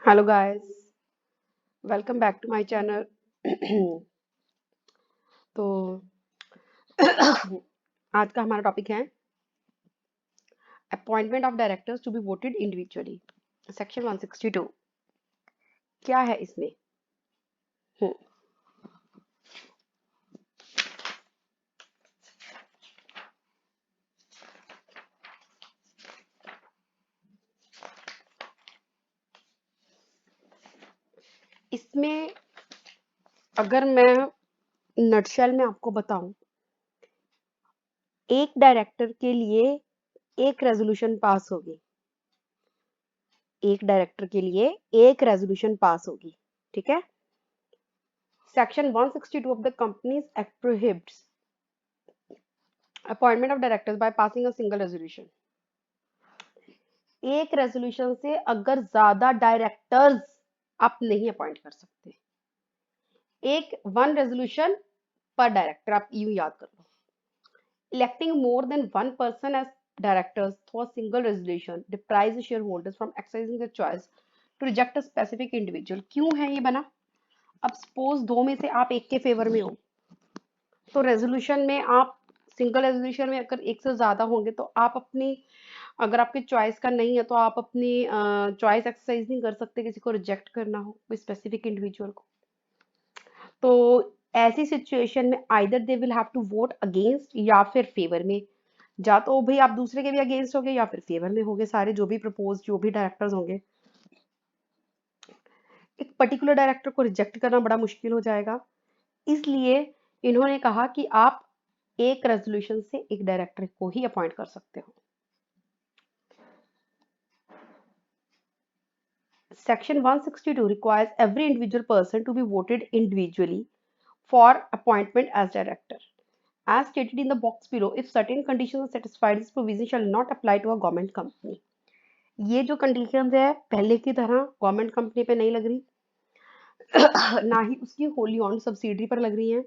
Hello guys, welcome back to my channel. तो आज का हमारा टॉपिक है appointment of directors to be voted individually. Section 162 क्या है इसमें? हम्म, इसमें अगर मैं नटशेल में आपको बताऊं, एक डायरेक्टर के लिए एक रेजोल्यूशन पास होगी। एक डायरेक्टर के लिए एक रेजोल्यूशन पास होगी। ठीक है। Section 162 of the companies act prohibits appointment of directors by passing a single resolution. एक रेजोल्यूशन से अगर ज्यादा डायरेक्टर्स आप नहीं अपॉइंट कर सकते। एक वन रेजोल्यूशन पर डायरेक्टर, आप यूं याद कर लो। Electing more than one person as directors through a single resolution deprives shareholders from exercising the choice to reject a specific individual. क्यों है ये बना? अब सपोज दो में से आप एक के फेवर में हो, तो रेजोल्यूशन में आप सिंगल रेजोल्यूशन में अगर एक से ज्यादा होंगे तो आप अपनी, अगर आपकी चॉइस का नहीं है तो आप अपनी चॉइस एक्सरसाइज नहीं कर सकते किसी को रिजेक्ट करना हो, कोई स्पेसिफिक इंडिविजुअल को। तो ऐसी सिचुएशन में either they will have to vote against या फिर फेवर में। या तो भाई आप दूसरे के भी अगेंस्ट होगे या फिर फेवर में होगे, सारे जो भी प्रपोज जो भी डायरेक्टर्स होंगे। एक पर्टिकुलर डायरेक्टर को रिजेक्ट करना बड़ा मुश्किल हो जाएगा। इसलिए इन्होंने कहा कि आप एक रेजोल्यूशन से एक डायरेक्टर को ही अपॉइंट कर सकते हो। Section 162 requires every individual person to be voted individually for appointment as director. As stated in the box below, if certain conditions are satisfied, this provision shall not apply to a government company. ये जो conditions है पहले की तरह government company पे नहीं लग रही, ना ही उसकी होली ऑन सब्सिडी पर लग रही है।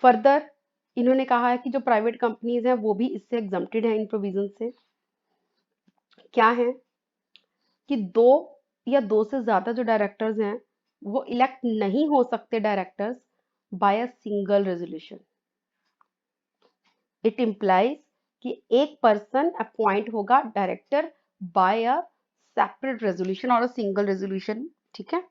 फर्दर इन्होंने कहा है कि जो प्राइवेट कंपनीज हैं वो भी इससे एग्जम्प्टेड है इन प्रोविजन से। क्या है कि दो या दो से ज्यादा जो डायरेक्टर्स हैं वो इलेक्ट नहीं हो सकते directors by a single resolution. It implies कि एक पर्सन अपॉइंट होगा director by a separate resolution और अ सिंगल रेजोल्यूशन। ठीक है।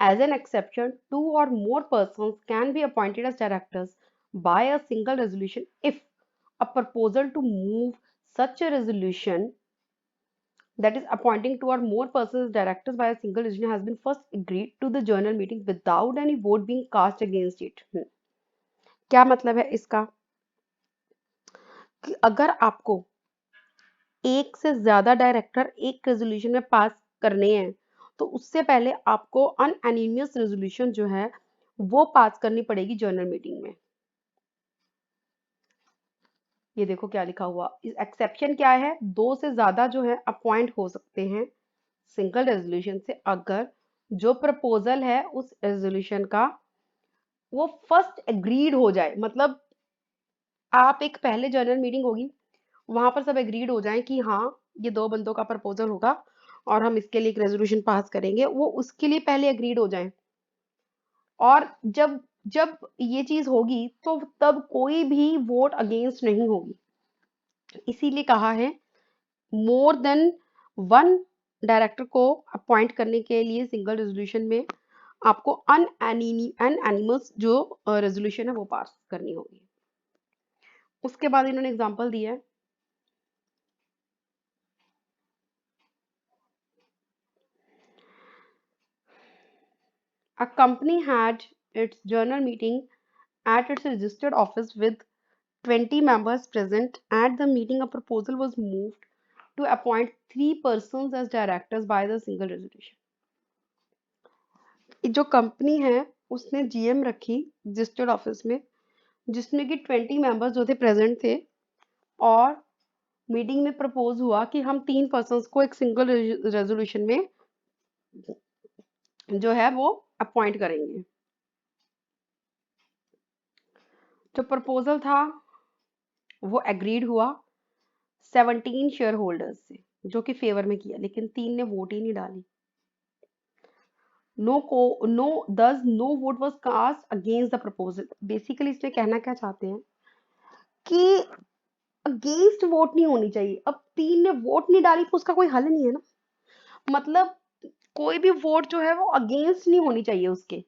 एज एन एक्सेप्शन, टू और more person can be appointed as directors by a single resolution if a proposal to move such a resolution, that is appointing two or more persons as directors by a single decision, has been first agreed to the general meeting without any vote being cast against it। क्या मतलब है इसका? कि अगर आपको एक से ज्यादा डायरेक्टर एक रेजोल्यूशन में पास करने हैं तो उससे पहले आपको अनएनिमियस रेजोल्यूशन जो है वो पास करनी पड़ेगी जनरल मीटिंग में। ये देखो क्या लिखा हुआ, एक्सेप्शन क्या है, दो से ज्यादा जो है अपॉइंट हो सकते हैं सिंगल रेजोल्यूशन से अगर जो प्रपोजल है उस रेजोल्यूशन का वो फर्स्ट एग्रीड हो जाए। मतलब आप एक पहले जनरल मीटिंग होगी, वहां पर सब एग्रीड हो जाए कि हाँ ये दो बंदों का प्रपोजल होगा और हम इसके लिए एक रेजोल्यूशन पास करेंगे, वो उसके लिए पहले एग्रीड हो जाए। और जब जब ये चीज होगी तो तब कोई भी वोट अगेंस्ट नहीं होगी। इसीलिए कहा है मोर देन वन डायरेक्टर को अपॉइंट करने के लिए सिंगल रेजोल्यूशन में आपको अनएनिमस जो रेजोल्यूशन है वो पास करनी होगी। उसके बाद इन्होंने एग्जांपल दिया है। A company had its journal meeting at its registered office with 20 members present. At the meeting, a proposal was moved to appoint three persons as directors by the single resolution। जो company है उसने GM रखी registered office में, जिसमें कि 20 members जो थे present थे, और मीटिंग में प्रपोज हुआ कि हम तीन पर्सन्स को एक सिंगल रेजोल्यूशन में जो है वो अपॉइंट करेंगे। जो प्रपोजल था वो एग्रीड हुआ 17 शेयर होल्डर्स से, जो कि फेवर में किया, लेकिन 3 ने वोट ही नहीं डाली। No vote was cast against the proposal. Basically इसमें कहना क्या चाहते हैं कि अगेंस्ट वोट नहीं होनी चाहिए। अब 3 ने वोट नहीं डाली तो उसका कोई हल नहीं है ना। मतलब कोई भी वोट जो है वो अगेंस्ट नहीं होनी चाहिए उसके।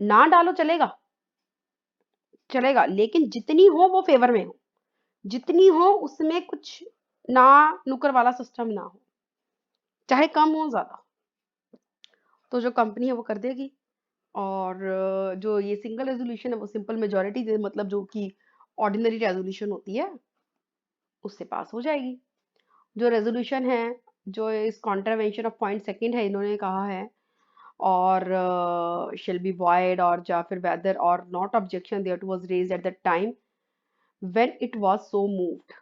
ना डालो चलेगा, चलेगा, लेकिन जितनी हो वो फेवर में हो, जितनी हो उसमें कुछ ना नुक्कड़ वाला सिस्टम ना हो, चाहे कम हो ज्यादा। तो जो कंपनी है वो कर देगी। और जो ये सिंगल रेजोल्यूशन है वो सिंपल मेजोरिटी से, मतलब जो कि ऑर्डिनरी रेजोल्यूशन होती है उससे पास हो जाएगी। जो रेजोल्यूशन है, जो इस कॉन्ट्रावेंशन ऑफ पॉइंट सेकंड है, इन्होंने कहा है और shall be void, और या फिर whether or not objection thereto was raised at the time when it was so moved।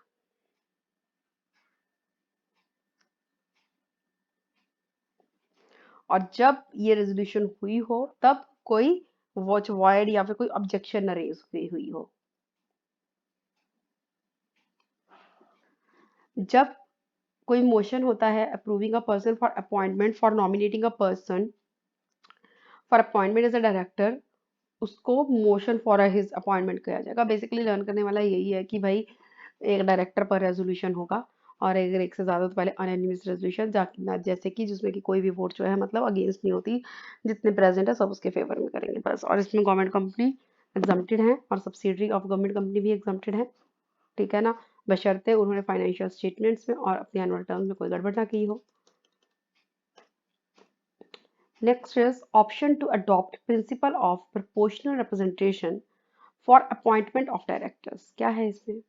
और जब ये रेजोल्यूशन हुई हो तब कोई वॉच वॉइड या फिर कोई ऑब्जेक्शन न रेज हुई हो। जब कोई मोशन होता है approving a person for appointment, for nominating a person for appointment as a director, उसको मोशन फॉर हिज अपॉइंटमेंट किया जाएगा। बेसिकली लर्न करने वाला यही है कि भाई एक डायरेक्टर पर रेजोल्यूशन होगा, और अगर एक से ज़्यादा तो पहले अनएनिमस रेजोल्यूशन, जैसे कि जिसमें कि कोई भी वोट जो है मतलब अगेंस्ट नहीं होती, जितने प्रेजेंट है सब उसके फेवर में करेंगे बस। और इसमें गवर्नमेंट कंपनी एग्जम्प्टेड है और सब्सिडरी ऑफ गवर्नमेंट कंपनी भी एग्जम्प्टेड है, ठीक है ना, बशर्ते उन्होंने फाइनेंशियल स्टेटमेंट्स में और अपने एनुअल टर्म्स में कोई गड़बड़ ना की हो। Next is option to adopt principle of proportional representation for appointment of directors. क्या है इसमें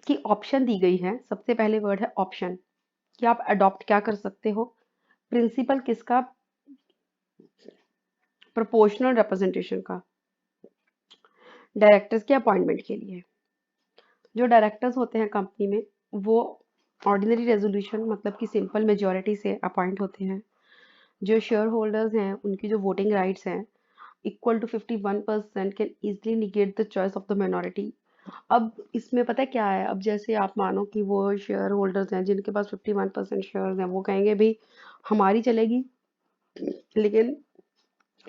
कि ऑप्शन दी गई है। सबसे पहले वर्ड है ऑप्शन, कि आप अडॉप्ट क्या कर सकते हो, प्रिंसिपल किसका, प्रोपोर्शनल रिप्रेजेंटेशन का, डायरेक्टर्स के अपॉइंटमेंट के लिए। जो डायरेक्टर्स होते हैं कंपनी में वो ऑर्डिनरी रेजोल्यूशन मतलब कि सिंपल मेजोरिटी से अपॉइंट होते हैं। जो शेयर होल्डर्स हैं उनकी जो वोटिंग राइट्स हैं equal to 51% can easily negate the choice of the minority. अब इसमें पता है क्या है, अब जैसे आप मानो कि वो शेयर होल्डर्स हैं जिनके पास 51% शेयर हैं, वो कहेंगे भाई हमारी चलेगी, लेकिन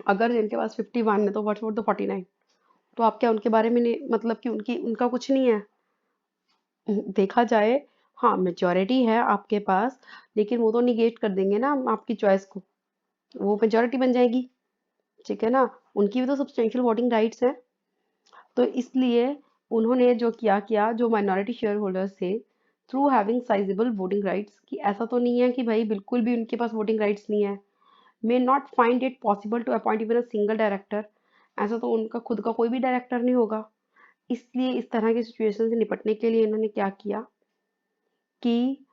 अगर जिनके पास 51 है तो व्हाट्स अबाउट द 49, तो आप क्या उनके बारे में नहीं, मतलब कि उनका कुछ नहीं है। देखा जाए हाँ मेजोरिटी है आपके पास, लेकिन वो तो निगेट कर देंगे ना आपकी चॉइस को, वो मेजोरिटी बन जाएगी, ठीक है ना, उनकी भी तो सब्सटेंशियल वोटिंग राइट्स है। तो इसलिए उन्होंने जो किया किया जो माइनॉरिटी शेयर होल्डर्स थे, through having sizeable voting rights, कि ऐसा तो नहीं है कि भाई बिल्कुल भी उनके पास वोटिंग राइट्स नहीं है, may not find it possible to appoint even a single director, ऐसा तो उनका खुद का कोई भी डायरेक्टर नहीं होगा। इसलिए इस तरह की सिचुएशन से निपटने के लिए इन्होंने क्या किया कि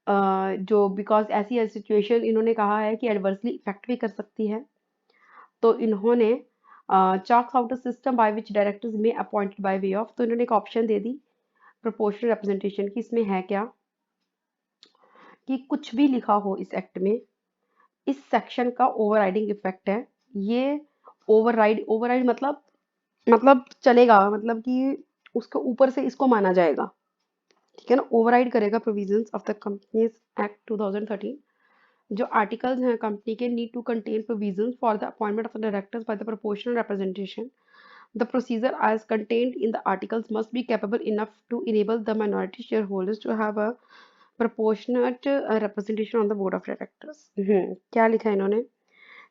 जो बिकॉज ऐसी सिचुएशन इन्होंने कहा है कि एडवर्सली इफेक्ट भी कर सकती है, तो इन्होंने chart out a system by which directors में अपॉइंटेड बाय वे ऑफ, तो इन्होंने एक ऑप्शन दे दी प्रोपोर्शनल रिप्रेजेंटेशन की। इसमें है क्या कि कुछ भी लिखा हो इस एक्ट में, इस सेक्शन का ओवरराइडिंग इफेक्ट है। ये ओवरराइड मतलब चलेगा, मतलब कि उसके ऊपर से इसको माना जाएगा, ठीक है ना, ओवरराइड करेगा provisions of the companies act 2013। जो आर्टिकल्स हैं कंपनी के need to contain provisions for the appointment of the directors by the proportional representation. The procedure as contained in the articles must be capable enough to enable the minority shareholders to have a proportionate representation on the board of directors। क्या लिखा है इन्होंने,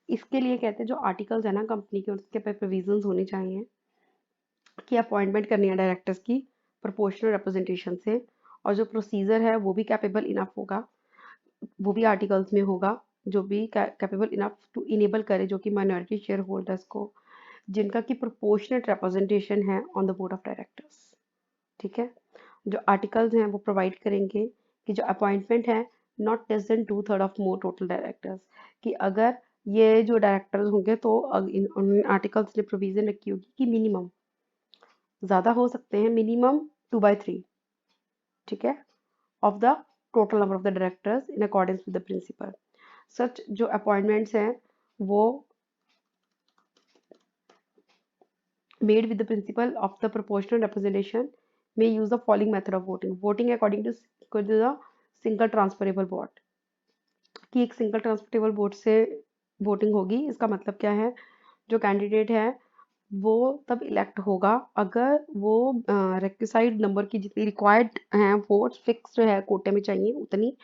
इसके लिए कहते हैं जो articles है ना कंपनी के, उसके पे प्रोविजंस होने चाहिए कि अपॉइंटमेंट करनी है डायरेक्टर्स की प्रोपोर्शनल रिप्रेजेंटेशन से, और जो प्रोसीजर है वो भी कैपेबल इनफ होगा, वो भी आर्टिकल्स में होगा, जो भी कैपेबल इनफ टू इनेबल करे जो कि माइनॉरिटी शेयर होल्डर्स को, जिनका कि प्रोपोर्शनेट रिप्रेजेंटेशन है on the board of directors, ठीक है। जो आर्टिकल्स हैं वो प्रोवाइड करेंगे कि जो अपॉइंटमेंट है not less than 2/3 of more total directors, कि अगर ये जो डायरेक्टर्स होंगे तो उन आर्टिकल्स ने प्रोविजन रखी होगी कि मिनिमम, ज़्यादा हो सकते हैं, मिनिमम 2/3, ठीक है, of the total number of the directors in accordance with the principle. Such जो अपॉइंटमेंट्स हैं वो made with the principle of the proportional representation may use the following method of voting. Voting according to the single transferable vote, कि एक single transportable vote से voting होगी। इसका मतलब क्या है, जो कैंडिडेट है वो तब इलेक्ट होगा अगर वो रिक्विसाइड नंबर की जितनी रिक्वायर्ड हैं वोट्स फिक्स्ड है कोटे में चाहिए उतनी,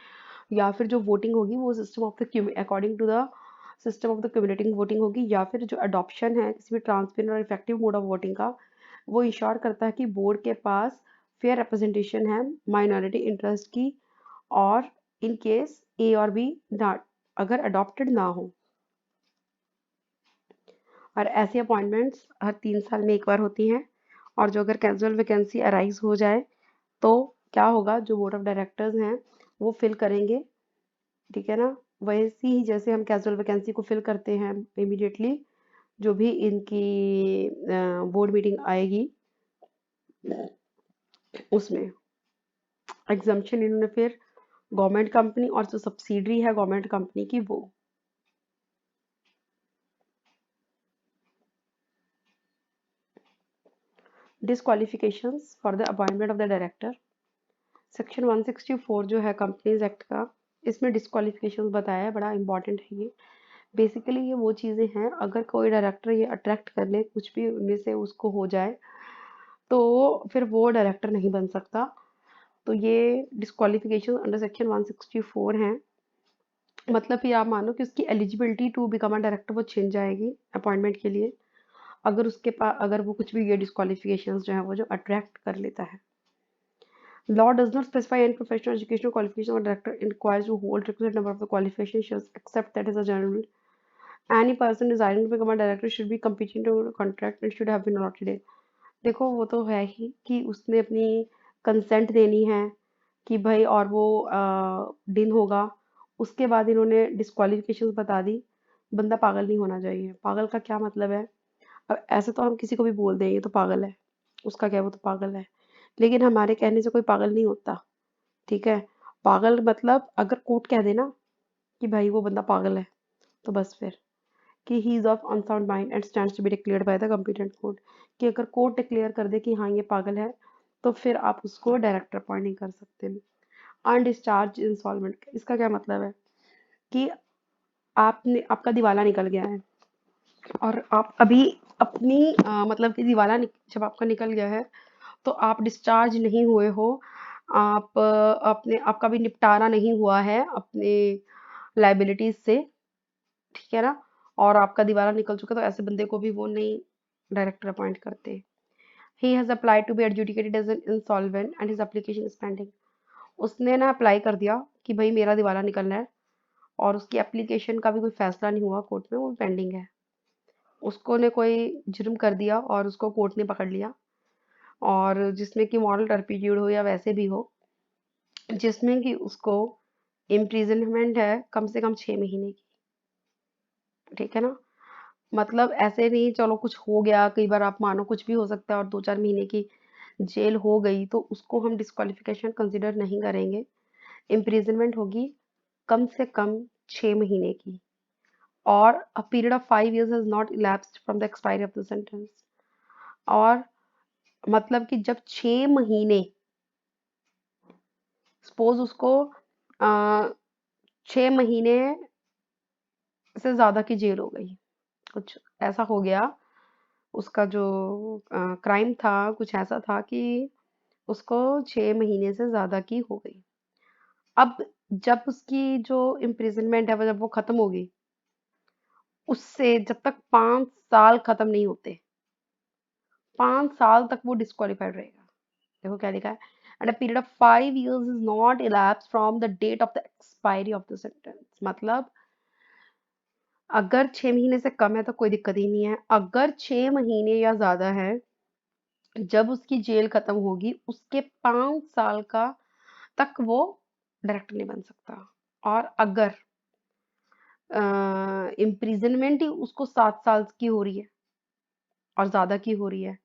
या फिर जो वोटिंग होगी वो system of the according to the system of the cumulating voting होगी, या फिर जो अडॉप्शन है किसी भी ट्रांसपेरेंट और इफेक्टिव मोड ऑफ वोटिंग का, वो इंश्योर करता है कि बोर्ड के पास फेयर रिप्रेजेंटेशन है माइनॉरिटी इंटरेस्ट की, और इन केस ए और बी नॉट अगर अडॉप्टेड ना हो। और ऐसी अपॉइंटमेंट्स हर 3 साल में एक बार होती हैं, और जो अगर कैजुअल वैकेंसी अराइज हो जाए तो क्या होगा, जो बोर्ड ऑफ डायरेक्टर्स हैं वो फिल करेंगे, ठीक है ना। वैसे ही जैसे हम कैजुअल वैकेंसी को फिल करते हैं इमीडिएटली, जो भी इनकी बोर्ड मीटिंग आएगी उसमें एग्जम्पशन इन्होंने फिर गवर्नमेंट कंपनी और जो सब्सिडरी है गवर्नमेंट कंपनी की वो। Disqualifications for the appointment of the director. Section 164 जो है कंपनीज एक्ट का, इसमें डिसक्वालिफिकेशंस बताया है, बड़ा इंपॉर्टेंट है ये। बेसिकली ये वो चीज़ें हैं, अगर कोई डायरेक्टर ये अट्रैक्ट कर ले, कुछ भी उनमें से उसको हो जाए, तो फिर वो डायरेक्टर नहीं बन सकता। तो ये डिसक्वालिफिकेशन अंडर सेक्शन 164 हैं। मतलब कि आप मानो कि उसकी eligibility to become a director वो छिन जाएगी अपॉइंटमेंट के लिए, अगर उसके पास अगर वो कुछ भी ये डिसक्वालिफिकेशंस जो है वो जो अट्रैक्ट कर लेता है। Law does not specify any professional educational qualification or director requires to hold requisite number of the qualifications except that is a general rule. Any person desiring to become a director should be competent to a contract and should have been allotted in. देखो वो तो है ही कि उसने अपनी consent देनी है कि भाई, और वो दिन होगा। उसके बाद इन्होंने डिस्क्वालिफिकेशंस बता दी। बंदा पागल नहीं होना चाहिए। पागल का क्या मतलब है, अब ऐसे तो हम किसी को भी बोल दें ये तो पागल है, उसका क्या, वो तो पागल है, लेकिन हमारे कहने से कोई पागल नहीं होता, ठीक है। पागल मतलब अगर कोर्ट कह दे ना कि भाई वो बंदा पागल है, तो बस फिर कि he is of unsound mind and stands to be declared by the competent court, कि अगर कोर्ट डिक्लेयर कर दे कि हाँ ये पागल है, तो फिर आप उसको डायरेक्टर अपॉइंट नहीं कर सकते। अनडिस्चार्ज इंसॉल्वेंट, इसका क्या मतलब है कि आपका दिवाला निकल गया है और आप अभी अपनी मतलब कि जब आपका निकल गया है तो आप डिस्चार्ज नहीं हुए हो, आप अपने आपका भी निपटारा नहीं हुआ है अपने लाइबिलिटीज से, ठीक है ना, और आपका दिवाला निकल चुका, तो ऐसे बंदे को भी वो नहीं डायरेक्टर अपॉइंट करते। He has applied to be adjudicated as an insolvent and his application is pending. उसने ना अप्लाई कर दिया कि भाई मेरा दिवाला निकलना है, और उसकी एप्लीकेशन का भी कोई फैसला नहीं हुआ कोर्ट में, वो पेंडिंग है। उसको ने कोई जुर्म कर दिया और उसको कोर्ट ने पकड़ लिया, और जिसमें कि मॉरल टर्पीट्यूड हो या वैसे भी हो, जिसमें कि उसको इम्प्रिजनमेंट है कम से कम 6 महीने की, ठीक है ना। मतलब ऐसे नहीं चलो कुछ हो गया, कई बार आप मानो कुछ भी हो सकता है और 2-4 महीने की जेल हो गई तो उसको हम डिस्क्वालिफिकेशन कंसिडर नहीं करेंगे। इम्प्रिजनमेंट होगी कम से कम 6 महीने की, और अ period of 5 years has not elapsed from the expiry of the sentence. और मतलब कि जब 6 महीने, सपोज उसको 6 महीने से ज्यादा की जेल हो गई, कुछ ऐसा हो गया, उसका जो क्राइम था कुछ ऐसा था कि उसको 6 महीने से ज्यादा की हो गई। अब जब उसकी जो इम्प्रिजनमेंट है वो जब वो खत्म होगी, उससे जब तक 5 साल खत्म नहीं होते, 5 साल तक वो डिस्क्वालिफाइड रहेगा। देखो क्या लिखा है, and a period of 5 years is not elapsed from the date of the expiry of the sentence. मतलब अगर 6 महीने से कम है तो कोई दिक्कत ही नहीं है, अगर 6 महीने या ज्यादा है, जब उसकी जेल खत्म होगी उसके 5 साल का तक वो डायरेक्टर नहीं बन सकता। और अगर इम्प्रिजनमेंट ही उसको 7 साल की हो रही है और ज्यादा की हो रही है,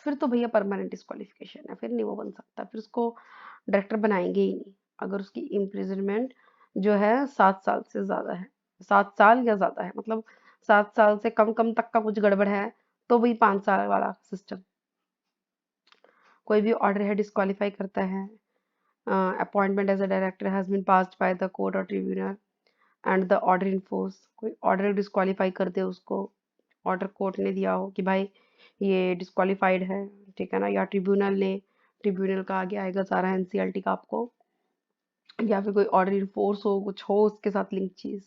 फिर तो भैया परमानेंट डिस्क्वालिफिकेशन है, फिर नहीं वो बन सकता, फिर उसको डायरेक्टर बनाएंगे ही नहीं अगर उसकी इम्प्रिजनमेंट जो है 7 साल से ज्यादा है, 7 साल या ज्यादा है, मतलब 7 साल से कम कम तक का कुछ गड़बड़ है तो वही 5 साल वाला सिस्टम। कोई भी ऑर्डर है डिस्क्वालीफाई करता है। Appointment as a director has been passed by the court और tribunal and the order in force, कोई ऑर्डर डिस्क्वालीफाई कर दे उसको, ऑर्डर कोर्ट ने दिया हो कि भाई ये डिस्क्वालीफाइड है, ठीक है ना, या ट्रिब्यूनल ने, ट्रिब्यूनल का आगे आएगा सारा एनसीएलटी का आपको, या फिर कोई ऑर्डर इन फोर्स हो, कुछ हो उसके साथ लिंक चीज,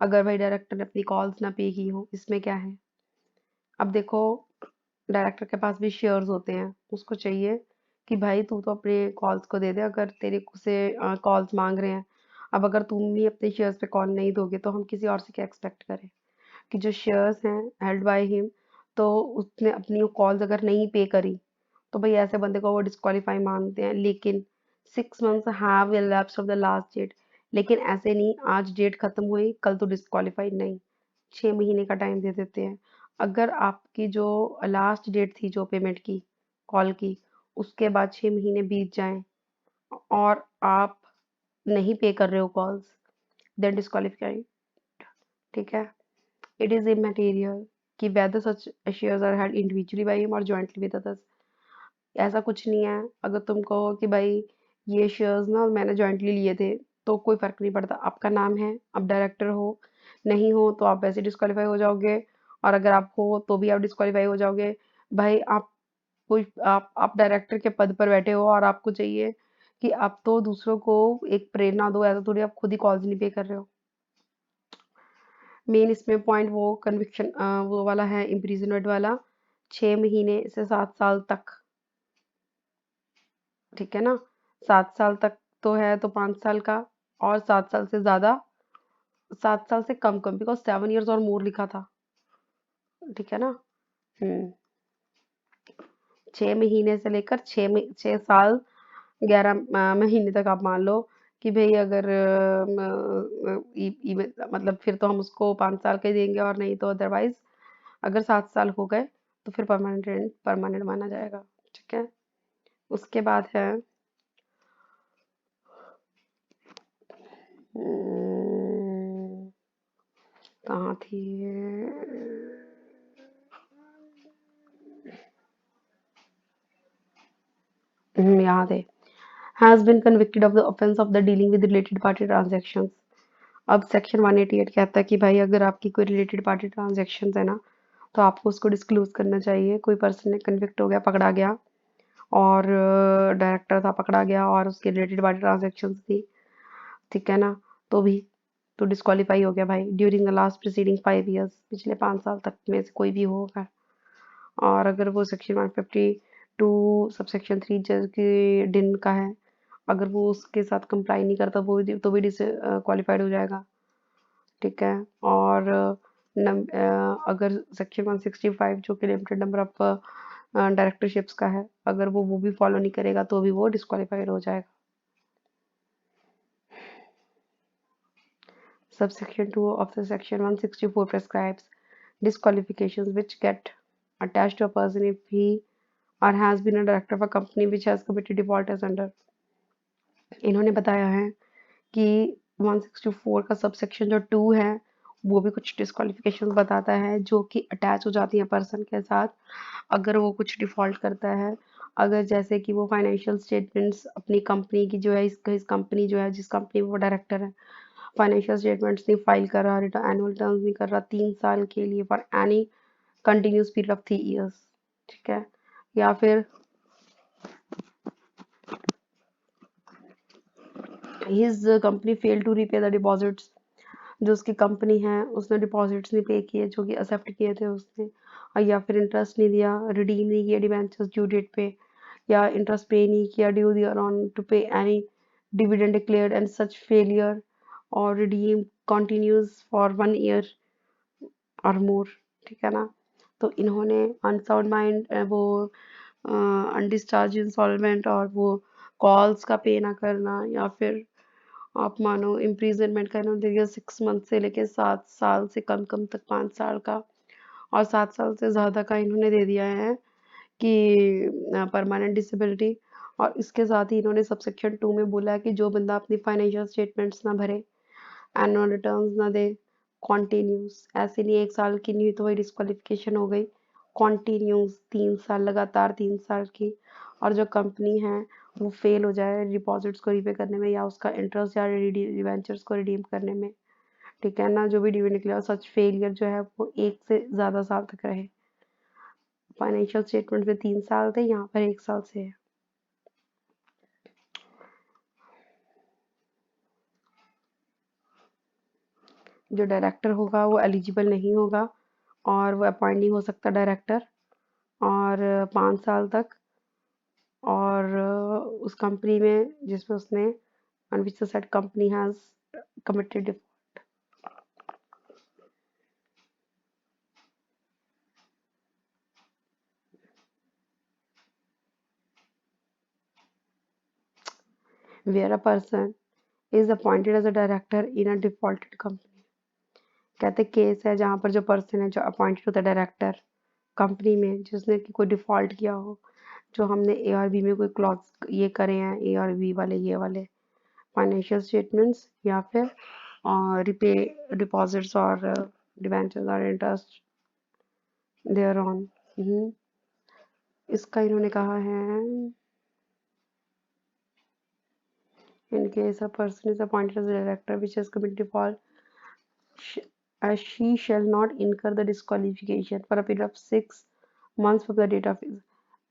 अगर भाई डायरेक्टर ने अपनी कॉल्स ना पे की हो, इसमें क्या है। अब देखो, डायरेक्टर के पास भी शेयर्स होते हैं, उसको चाहिए कि भाई तू तो अपने कॉल्स को दे दे अगर तेरे से कॉल्स मांग रहे हैं। अब अगर तुम ही अपने शेयर्स पे कॉल नहीं दोगे तो हम किसी और से क्या एक्सपेक्ट करें कि जो शेयर्स हैं हेल्ड बाय हिम, तो उसने अपनी कॉल्स अगर नहीं पे करी तो भाई ऐसे बंदे को वो डिस्क्वालीफाई मानते हैं। लेकिन 6 months have elapsed of the last date, लेकिन ऐसे नहीं आज डेट खत्म हुई कल तो डिस्क्वालीफाइड नहीं, 6 महीने का टाइम दे देते हैं। अगर आपकी जो लास्ट डेट थी जो पेमेंट की, कॉल की, उसके बाद 6 महीने बीत जाएं और आप नहीं पे कर रहे हो कॉल्स, देन डिस्क्वालीफाइड, ठीक है। इट इज इमैटेरियल कि whether such shares are held individually by him or jointly with others, ऐसा कुछ नहीं है। अगर तुम कहो कि भाई ये शेयर्स ना मैंने जॉइंटली लिए थे तो कोई फर्क नहीं पड़ता, आपका नाम है, आप डायरेक्टर हो, नहीं हो तो आप वैसे डिस्क्वालीफाई हो जाओगे, और अगर आप हो तो भी आप डिस्क्वालीफाई हो जाओगे। भाई आप कोई आप डायरेक्टर के पद पर बैठे हो और आपको चाहिए कि आप तो दूसरों को एक प्रेरणा दो, ऐसा थोड़ी आप खुद ही कॉल्स नहीं पे कर रहे हो। मेन इसमें पॉइंट वो कन्विक्शन वो वाला है, इम्प्रिजनमेंट वाला, 6 महीने से 7 साल तक, ठीक है ना। 7 साल तक तो है तो 5 साल का, और 7 साल से ज्यादा, 7 साल से कम कम, बिकॉज 7 years और मोर लिखा था, ठीक है ना। 6 महीने से लेकर 6 साल 11 महीने तक आप मान लो कि भाई अगर मतलब फिर तो हम उसको 5 साल के देंगे, और नहीं तो अदरवाइज अगर 7 साल हो गए तो फिर परमानेंट परमानेंट माना जाएगा, ठीक है। उसके बाद है हम्म, कहाँ थी याद है, has been convicted of the offence of the dealing with related party transactions. अब सेक्शन 188 कहता है कि भाई अगर आपकी कोई रिलेटेड पार्टी ट्रांजैक्शंस है ना, तो आपको उसको डिस्क्लोज करना चाहिए। कोई पर्सन ने कन्विक्ट हो गया, पकड़ा गया, और डायरेक्टर था पकड़ा गया और उसके रिलेटेड पार्टी ट्रांजैक्शंस थी, ठीक है ना, तो भी तो डिस्क्वालीफाई हो गया भाई। During the last preceding 5 years, पिछले 5 साल तक में से कोई भी होगा। और अगर वो सेक्शन 152 सबसेक्शन 3 जज के दिन का है, अगर वो उसके साथ कंप्लाई नहीं करता वो तो भी डिसक्वालीफाइड हो जाएगा, ठीक है। और अगर सेक्शन 165 जो कि लिमिटेड नंबर ऑफ डायरेक्टरशिप्स का है, अगर वो भी फॉलो नहीं करेगा तो भी वो डिस्क्वालीफाइड हो जाएगा। Subsection 2 of the Section 164 prescribes disqualifications which get attached to a person if he or has been a director of a company which has committed default as under। इन्होंने बताया है कि 164 का सबसेक्शन जो 2 है वो भी कुछ डिस्क्वालिफिकेशन बताता है जो कि अटैच हो जाती है पर्सन के साथ अगर वो कुछ डिफॉल्ट करता है। अगर जैसे कि वो फाइनेंशियल स्टेटमेंट्स अपनी कंपनी की जो है, इस कंपनी जो है जिस कंपनी में वो डायरेक्टर है, फाइनेंशियल स्टेटमेंट्स नहीं फाइल कर रहा, रिटर्न एनुअल रिटर्न्स नहीं कर रहा 3 साल के लिए for any continuous period of 3 years, ठीक है। या फिर his company fail to repay the deposits, जो उसकी कंपनी है उसने डिपॉजिट्स नहीं पे किए जो कि एक्सेप्ट किए थे उसने, और या फिर इंटरेस्ट नहीं दिया, रिडीम नहीं किया डिबेंचर्स ड्यू डेट पे, या इंटरेस्ट पे नहीं किया ड्यू दियर ऑन टू पे any dividend declared and such failure और रिडीम कंटिन्यूज फॉर 1 year और मोर, ठीक है ना। तो इन्होंने अनसाउंड माइंड वो अनडिस्चार्ज इंस्टॉलमेंट और वो कॉल्स का पे ना करना, या फिर आप मानो इम्प्रीजनमेंट का इन्होंने दे दिया 6 मंथ से लेके 7 साल से कम कम तक 5 साल का, और 7 साल से ज़्यादा का इन्होंने दे दिया है कि परमानेंट डिसेबिलिटी। और इसके साथ ही इन्होंने सबसेक्शन 2 में बोला है कि जो बंदा अपनी फाइनेंशियल स्टेटमेंट्स ना भरे, एनुअल रिटर्न्स ना दे, कॉन्टिन्यूस, ऐसे नहीं 1 साल की नहीं हुई तो वही डिस्क्वालिफिकेशन हो गई, कॉन्टिन्यूस 3 साल लगातार 3 साल की, और जो कंपनी है वो फेल हो जाए डिपॉजिट्स को रीपे करने में या उसका इंटरेस्ट या डिवेंचर्स को रिडीम करने में, ठीक है ना, जो भी डिविडेंड निकले और सच फेलियर जो है वो 1 से ज़्यादा साल तक रहे। फाइनेंशियल स्टेटमेंट में 3 साल थे, यहाँ पर 1 साल से है। जो डायरेक्टर होगा वो एलिजिबल नहीं होगा और वो अपॉइंट नहीं हो सकता डायरेक्टर और 5 साल तक, और उस कंपनी में जिसमें उसने on which the said company has committed default. Where a person is appointed as a director in a defaulted company. कहते केस है जहाँ पर जो पर्सन है जो अपॉइंटेड होता है डायरेक्टर कंपनी में जिसने कि कोई डिफॉल्ट किया हो, जो हमने ए और बी में कोई क्लॉज ये करे हैं, ए और बी वाले ये वाले फाइनेंशियल स्टेटमेंट्स या फिर रिपे डिपॉजिट्स और डिवेंचर्स और इंटरेस्ट देयर ऑन। इसका इन्होंने कहा है in case a person is appointed as a director which has committed default, as she shall not incur the disqualification for a period of 6 months from the date of his,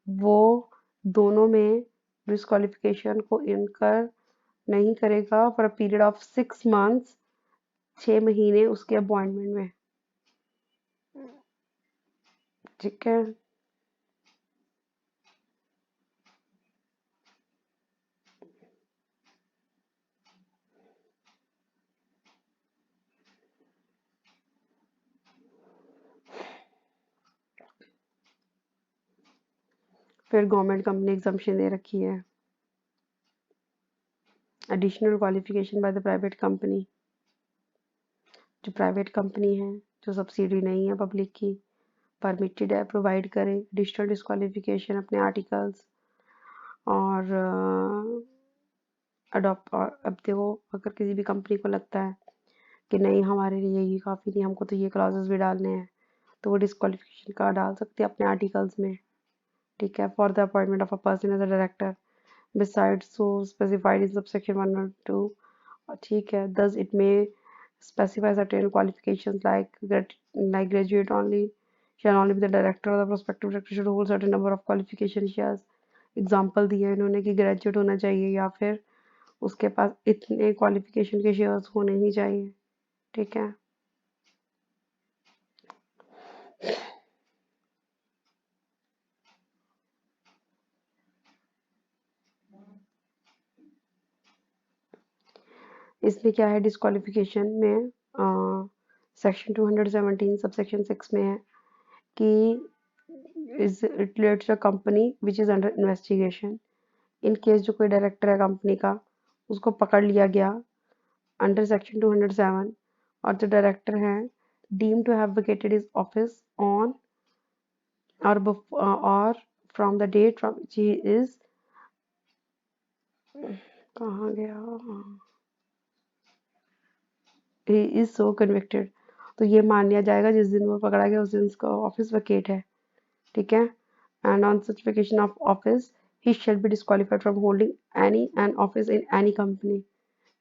वो दोनों में disqualification को इनकर नहीं करेगा for a period of 6 months, 6 महीने उसके appointment में, ठीक है। फिर गवर्नमेंट कंपनी एग्जम्पशन दे रखी है, additional qualification by the private company, जो प्राइवेट कंपनी है जो सब्सिडी नहीं है पब्लिक की, परमिटेड है प्रोवाइड करे एडिशनल डिस्क्वालिफिकेशन अपने आर्टिकल्स और अडॉप्ट। और अब देखो अगर किसी भी कंपनी को लगता है कि नहीं हमारे लिए ये काफ़ी नहीं, हमको तो ये क्लॉजेस भी डालने हैं, तो वो डिस्क्वालिफिकेशन का डाल सकते हैं अपने आर्टिकल्स में, ठीक है। For the appointment of a person as a director besides so specified in subsection 1 और 2, ठीक है। Thus it may specify certain qualifications like graduate only shall only be the director or the prospective director should hold certain number of qualifications she has example दिया इन्होंने कि graduate होना चाहिए या फिर उसके पास इतने क्वालिफिकेशन के शेयर्स होने ही चाहिए, ठीक है। इसमें क्या है डिस्क्वालिफिकेशन में सेक्शन 217 सबसेक्शन 6 में है कि is it relates a company which is under investigation. In case जो कोई डायरेक्टर है कंपनी का उसको पकड़ लिया गया अंडर सेक्शन 207 और जो डायरेक्टर हैं deem to have vacated his office on और from the date from which he is, कहाँ गया, ही इज सो कन्विक्टेड, तो ये मान लिया जाएगा जिस दिन वो पकड़ा गया उस दिन उसका ऑफिस वेकेट है, ठीक है। And on such vacation of office he shall be disqualified from holding any an office in any company,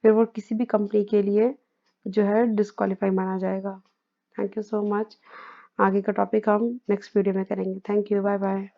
फिर वो किसी भी कंपनी के लिए जो है डिस्क्वालीफाई माना जाएगा। Thank you so much. आगे का टॉपिक हम नेक्स्ट वीडियो में करेंगे। Thank you, bye bye.